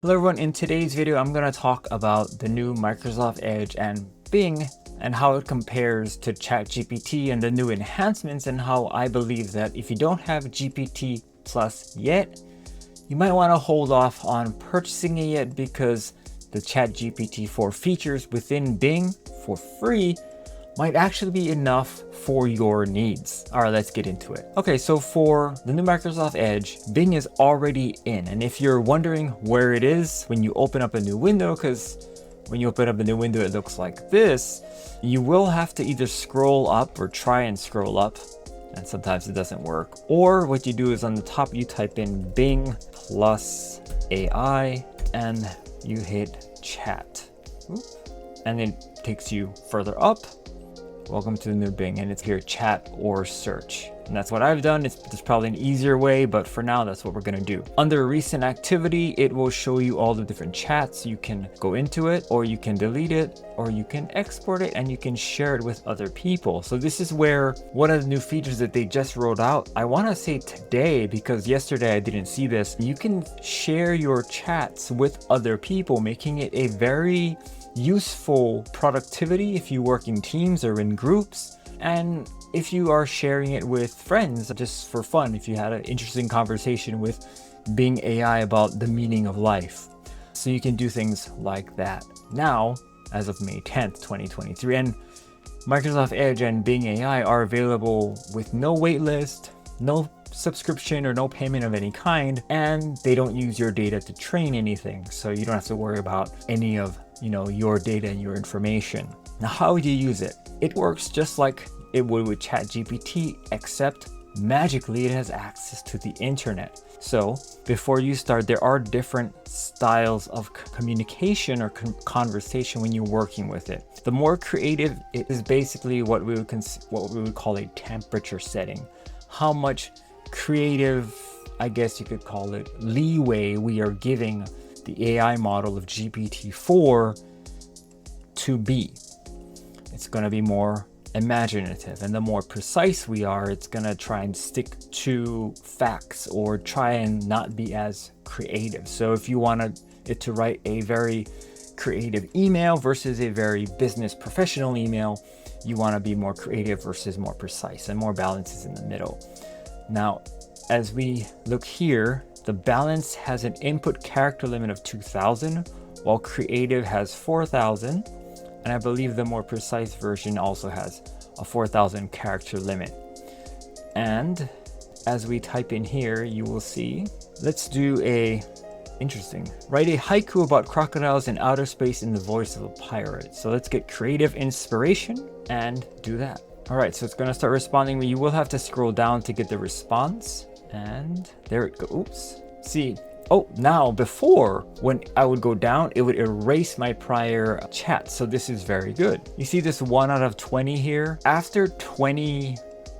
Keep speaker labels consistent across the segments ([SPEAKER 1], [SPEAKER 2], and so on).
[SPEAKER 1] Hello everyone, in today's video I'm going to talk about the new Microsoft Edge and Bing and how it compares to ChatGPT and the new enhancements, and how I believe that if you don't have GPT Plus yet, you might want to hold off on purchasing it yet, because the ChatGPT 4 features within Bing for free might actually be enough for your needs. All right, let's get into it. Okay, so for the new Microsoft Edge, Bing is already in. And if you're wondering where it is when you open up a new window, because when you open up a new window, it looks like this, you will have to either scroll up or try and scroll up. And sometimes it doesn't work. Or what you do is on the top, you type in Bing plus AI and you hit chat. And it takes you further up. Welcome to the new Bing, and it's here chat or search. And that's what I've done. There's probably an easier way, but for now, that's what we're gonna do. Under recent activity, it will show you all the different chats. You can go into it, or you can delete it, or you can export it, and you can share it with other people. So this is where one of the new features that they just rolled out, I wanna say today, because yesterday I didn't see this, you can share your chats with other people, making it a very useful productivity if you work in teams or in groups, and if you are sharing it with friends just for fun, if you had an interesting conversation with Bing AI about the meaning of life. So you can do things like that now as of May 10th, 2023. And Microsoft Edge and Bing AI are available with no waitlist, no subscription or no payment of any kind, and they don't use your data to train anything, so you don't have to worry about any of your data and your information. Now, how do you use it? It works just like it would with ChatGPT, except magically it has access to the internet. So before you start, there are different styles of communication or conversation when you're working with it. The more creative, it is basically what we would call a temperature setting. How much creative, I guess you could call it, leeway we are giving the AI model of GPT-4 to be. It's going to be more imaginative, and the more precise we are, it's going to try and stick to facts or try and not be as creative. So if you wanted it to write a very creative email versus a very business professional email, you want to be more creative versus more precise, and more balance is in the middle. Now, as we look here, the balance has an input character limit of 2,000, while creative has 4,000, and I believe the more precise version also has a 4,000 character limit. And as we type in here, you will see, let's do write a haiku about crocodiles in outer space in the voice of a pirate. So let's get creative inspiration and do that. All right, so it's gonna start responding. You will have to scroll down to get the response. And there it goes. Oops. See, now before, when I would go down, it would erase my prior chat. So this is very good. You see this 1 out of 20 here? After 20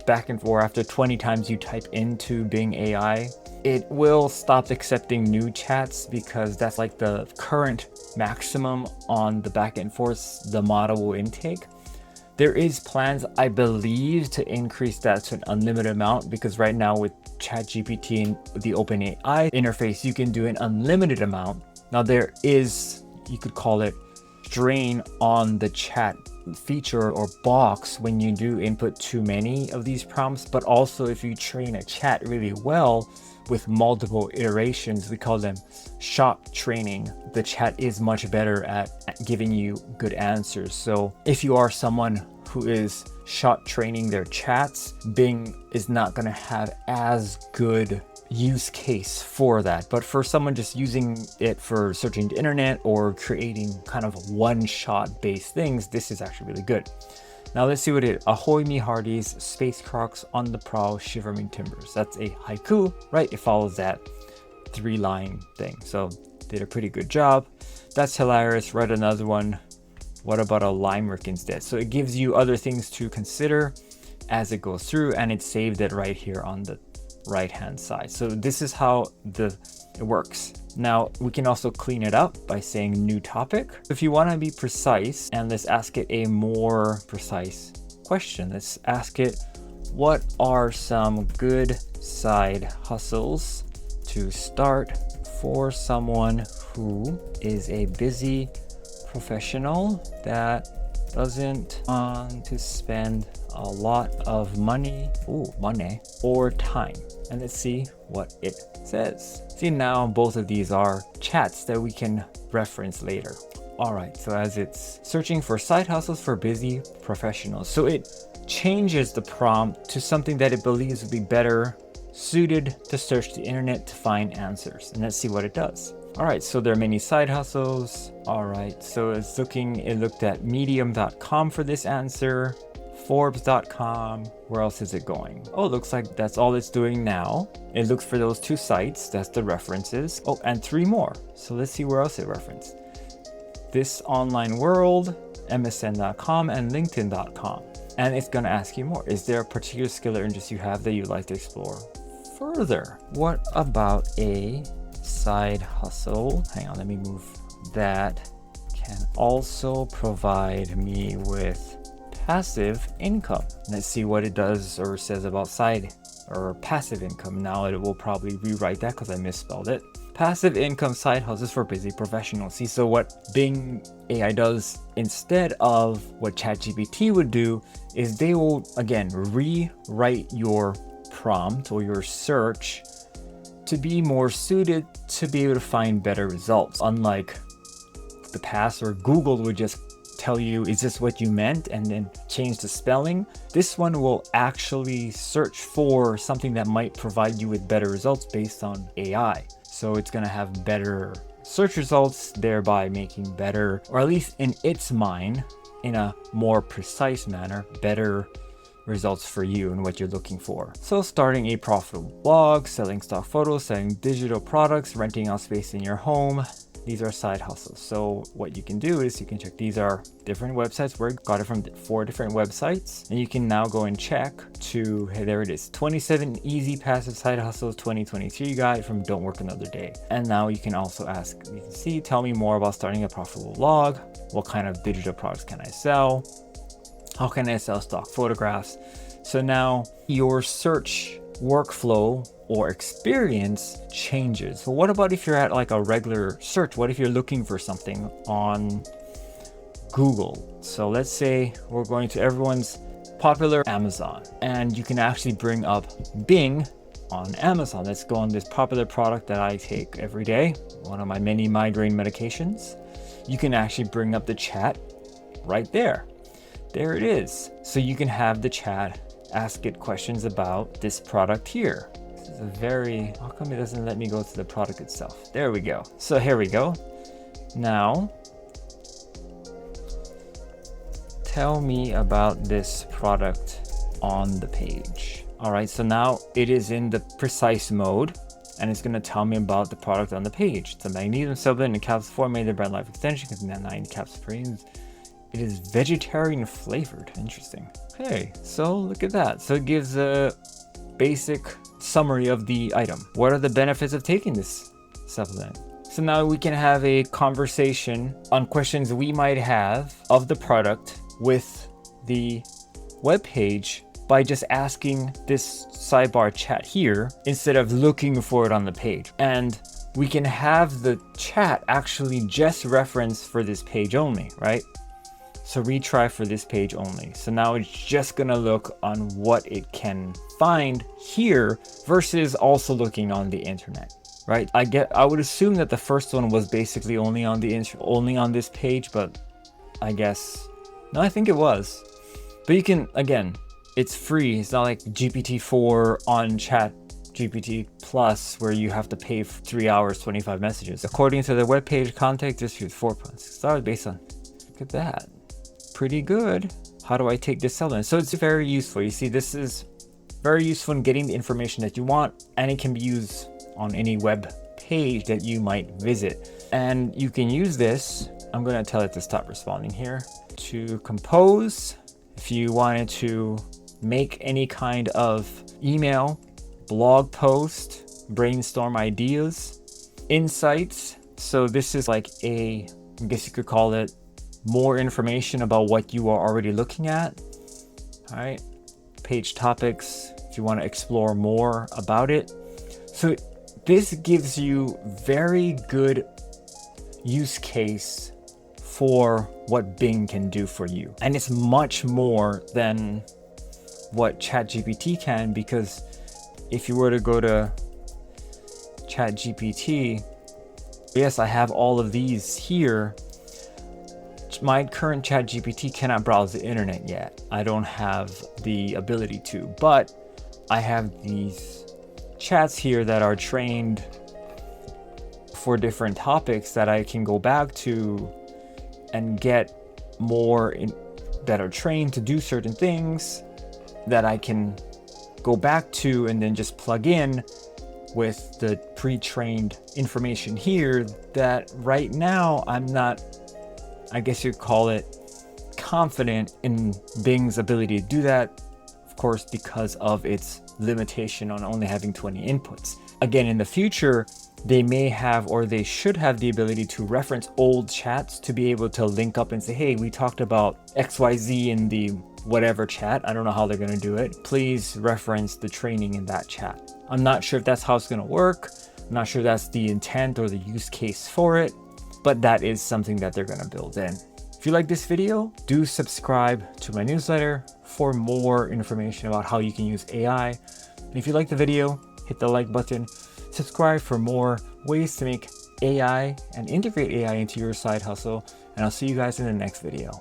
[SPEAKER 1] back and forth, after 20 times you type into Bing AI, it will stop accepting new chats, because that's like the current maximum on the back and forth the model will intake. There is plans, I believe, to increase that to an unlimited amount, because right now with ChatGPT and the OpenAI interface, you can do an unlimited amount. Now there is, you could call it, strain on the chat feature or box when you do input too many of these prompts, but also if you train a chat really well with multiple iterations, we call them shot training, the chat is much better at giving you good answers. So if you are someone who is shot training their chats, Bing is not going to have as good use case for that. But for someone just using it for searching the internet or creating kind of one-shot based things, this is actually really good. Now let's see what it is. Ahoy me hearties, space crocs on the prow, shiver me timbers. That's a haiku, right? It follows that 3-line thing. So did a pretty good job. That's hilarious. Write another one. What about a limerick instead? So it gives you other things to consider as it goes through, and it saved it right here on the right hand side. So this is how it works. Now we can also clean it up by saying new topic. If you want to be precise, and let's ask it a more precise question. Let's ask it, what are some good side hustles to start for someone who is a busy professional that doesn't want to spend a lot of money or time. And let's see what it says. See, now both of these are chats that we can reference later. All right, so as it's searching for side hustles for busy professionals, so it changes the prompt to something that it believes would be better suited to search the internet to find answers. And let's see what it does. All right, so there are many side hustles. All right, so it looked at medium.com for this answer, forbes.com. Where else is it going? Oh, it looks like that's all it's doing now. It looks for those 2 sites, that's the references. Oh, and 3 more. So let's see where else it referenced. This Online World, msn.com, and linkedin.com. And it's gonna ask you more. Is there a particular skill or interest you have that you'd like to explore further? What about a side hustle? Hang on, let me move. That can also provide me with passive income. Let's see what it does or says about side or passive income. Now it will probably rewrite that because I misspelled it. Passive income side hustles for busy professionals. See, so what Bing AI does instead of what ChatGPT would do is they will, again, rewrite your prompt or your search to be more suited to be able to find better results. Unlike the past where Google would just tell you, is this what you meant? And then change the spelling. This one will actually search for something that might provide you with better results based on AI. So it's gonna have better search results, thereby making better, or at least in its mind, in a more precise manner, better results for you and what you're looking for. So starting a profitable blog, selling stock photos, selling digital products, renting out space in your home. These are side hustles. So what you can do is you can check, these are different websites. We got it from 4 different websites, and you can now go and check to, hey, there it is, 27 easy passive side hustles 2023 guide from Don't Work Another Day. And now you can also ask, you can see, tell me more about starting a profitable blog. What kind of digital products can I sell? How can I sell stock photographs? So now your search workflow or experience changes. So what about if you're at like a regular search? What if you're looking for something on Google? So let's say we're going to everyone's popular Amazon, and you can actually bring up Bing on Amazon. Let's go on this popular product that I take every day, one of my many migraine medications. You can actually bring up the chat right there. There it is. So you can have the chat ask it questions about this product here. This is a very, how come it doesn't let me go to the product itself? There we go. So here we go. Now, tell me about this product on the page. All right, so now it is in the precise mode, and it's gonna tell me about the product on the page. It's a magnesium supplement in capsule formulated brand life extension, containing 9 capsules per unit. It is vegetarian flavored. Interesting. Okay, so look at that. So it gives a basic summary of the item. What are the benefits of taking this supplement? So now we can have a conversation on questions we might have of the product with the web page by just asking this sidebar chat here instead of looking for it on the page. And we can have the chat actually just reference for this page only, right? So retry for this page only. So now it's just gonna look on what it can find here versus also looking on the internet, right? I would assume that the first one was basically only on this page, but I guess, no, I think it was. But you can, again, it's free. It's not like GPT-4 on ChatGPT Plus where you have to pay for 3 hours, 25 messages. According to the webpage, contact distribute 4.6 based on, look at that. Pretty good. How do I take this supplement? So it's very useful. You see, this is very useful in getting the information that you want, and it can be used on any web page that you might visit. And you can use this, I'm gonna tell it to stop responding here, to compose. If you wanted to make any kind of email, blog post, brainstorm ideas, insights. So this is like I guess you could call it more information about what you are already looking at. All right, page topics, if you want to explore more about it. So This gives you very good use case for what Bing can do for you. And it's much more than what ChatGPT can, because if you were to go to ChatGPT, yes, I have all of these here. My current ChatGPT cannot browse the internet yet. I don't have the ability to, but I have these chats here that are trained for different topics that I can go back to and get more that are trained to do certain things that I can go back to and then just plug in with the pre-trained information here that right now I'm not, I guess you'd call it, confident in Bing's ability to do that, of course, because of its limitation on only having 20 inputs. Again, in the future, they may have, or they should have, the ability to reference old chats to be able to link up and say, hey, we talked about XYZ in the whatever chat. I don't know how they're going to do it. Please reference the training in that chat. I'm not sure if that's how it's going to work. I'm not sure that's the intent or the use case for it, but that is something that they're going to build in. If you like this video, do subscribe to my newsletter for more information about how you can use AI. And if you like the video, hit the like button, subscribe for more ways to make AI and integrate AI into your side hustle, and I'll see you guys in the next video.